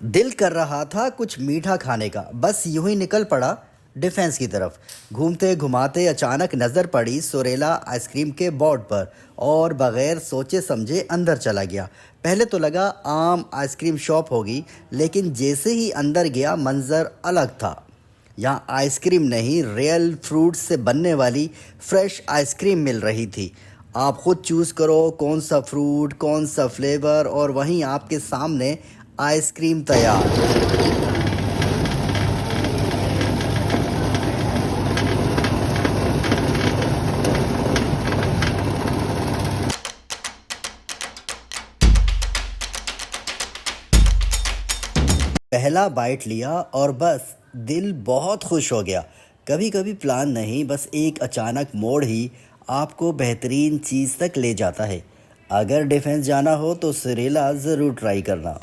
दिल कर रहा था कुछ मीठा खाने का, बस यूं ही निकल पड़ा डिफेंस की तरफ। घूमते घुमाते अचानक नज़र पड़ी सुरेला आइसक्रीम के बोर्ड पर और बगैर सोचे समझे अंदर चला गया। पहले तो लगा आम आइसक्रीम शॉप होगी, लेकिन जैसे ही अंदर गया मंजर अलग था। यहाँ आइसक्रीम नहीं, रियल फ्रूट से बनने वाली फ्रेश आइसक्रीम मिल रही थी। आप खुद चूज़ करो कौन सा फ्रूट, कौन सा फ्लेवर, और वहीं आपके सामने आइसक्रीम तैयार। पहला बाइट लिया और बस दिल बहुत खुश हो गया। कभी कभी प्लान नहीं, बस एक अचानक मोड़ ही आपको बेहतरीन चीज़ तक ले जाता है। अगर डिफेंस जाना हो तो सिरेला ज़रूर ट्राई करना।